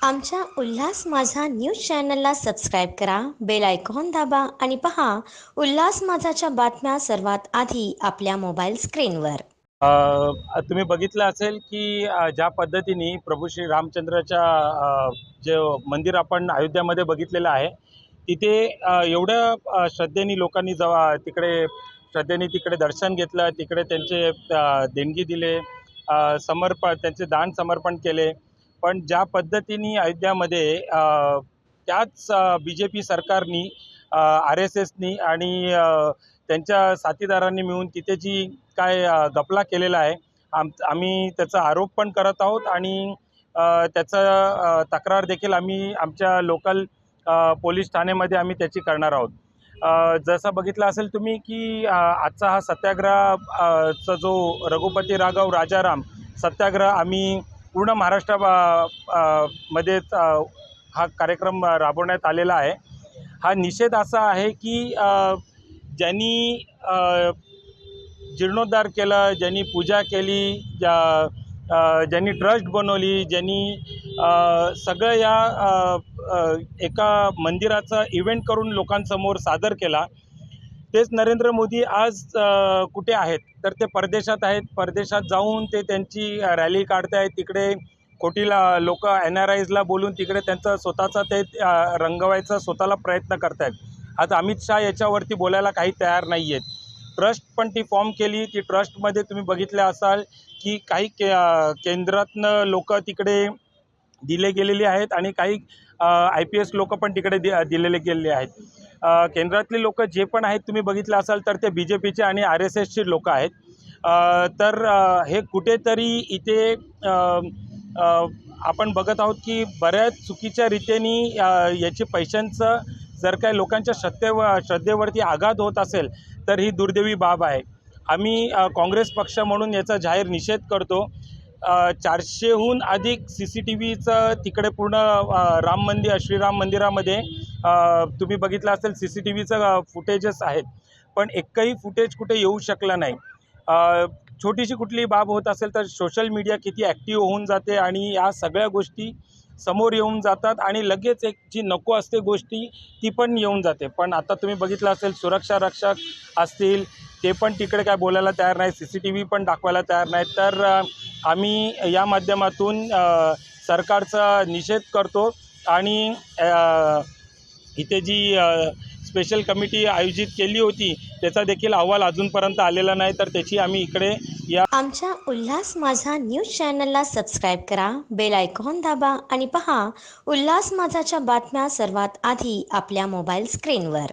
आमच्या उल्हास माझा न्यूज चॅनलला सबस्क्राईब करा, बेल आयकॉन दाबा आणि पहा उल्हास माझाच्या बातम्या सर्वात आधी आपल्या मोबाईल स्क्रीनवर. तुम्ही बघितलं असेल की ज्या पद्धतीने प्रभू श्री रामचंद्राच्या जे मंदिर आपण अयोध्यामध्ये बघितलेलं आहे, तिथे एवढ्या श्रद्धेने लोकांनी जेव्हा तिकडे दर्शन घेतलं, तिकडे त्यांचे देणगी दिले, त्यांचे दान समर्पण केले. पण ज्या पद्धतीने अयोध्यामध्ये त्याच BJP सरकारनी, RSSनी आणि त्यांच्या साथीदारांनी मिळून तिथे जी काय घपला केलेला आहे, आम्ही त्याचा आरोप पण करत आहोत आणि त्याचं तक्रार देखील आम्ही आमच्या लोकल पोलीस ठाण्यामध्ये आम्ही त्याची करणार आहोत. जसं बघितलं असेल तुम्ही की आजचा हा सत्याग्रह चा जो रघुपती राघव राजाराम सत्याग्रह आम्ही पूर्ण मध्ये हा कार्यक्रम राबवण्यात आलेला आहे. हा निषेध असा आहे की ज्यांनी जीर्णोद्धार केलं, ज्यांनी पूजा केली, ज्यांनी ट्रस्ट बनवली, ज्यांनी सगळं एका मंदिराचा इव्हेंट करून लोकांसमोर सादर केला, तेच नरेंद्र मोदी आज कुठे आहेत? तर ते परदेशात आहेत. परदेशात जाऊन ते त्यांची रॅली काढत आहेत. तिकडे कोटीला लोक NRIजला बोलून तिकडे त्यांचं स्वतःचा ते रंगवायचा स्वतःला प्रयत्न करत आहेत. आज अमित शाह याच्यावरती बोलायला काही तयार नाही आहेत. ट्रस्ट पण ती फॉर्म केली. ती ट्रस्टमध्ये तुम्ही बघितले असाल की काही केंद्रातनं लोक तिकडे दिले गेलेली आहेत आणि काही IPS लोक पण तिकडे दिलेले गेलेले आहेत. केंद्रातले लोक जे पण आहेत तुम्ही बघितलं असाल तर ते BJPचे आणि RSSचे लोक आहेत. तर हे कुठेतरी इथे आपण बघत आहोत की बऱ्याच चुकीच्या रीतीने याची पैशांचं जर काही लोकांच्या श्रद्धेवरती आघात होत असेल तर ही दुर्दैवी बाब आहे. आम्ही काँग्रेस पक्ष म्हणून याचा जाहीर निषेध करतो. 400हून अधिक CCTVचं तिकडे पूर्ण श्रीराम मंदिरामध्ये तुम्ही बघितलं असेल CCTVचं फुटेजेस आहेत, पण एकही फुटेज कुठे येऊ शकलं नाही. छोटीशी कुठली बाब होत असेल तर सोशल मीडिया किती ॲक्टिव्ह होऊन जाते आणि या सगळ्या गोष्टी समोर येऊन जातात आणि लगेच एक जी नको असते गोष्टी ती पण येऊन जाते. पण आता तुम्ही बघितलं असेल सुरक्षा रक्षक असतील ते पण तिकडे काय बोलायला तयार नाही, CCTV पण दाखवायला तयार नाही. तर आम्ही या माध्यमातून सरकारचा निषेध करतो आणि इथे जी स्पेशल कमिटी आयोजित केली होती त्याचा देखील अहवाल अजूनपर्यंत आलेला नाही. तर त्याची आम्ही इकडे आमच्या उल्हास माझा न्यूज चॅनलला सबस्क्राईब करा, बेल आयकॉन दाबा आणि पहा उल्हास माझाच्या बातम्या सर्वात आधी आपल्या मोबाईल स्क्रीनवर.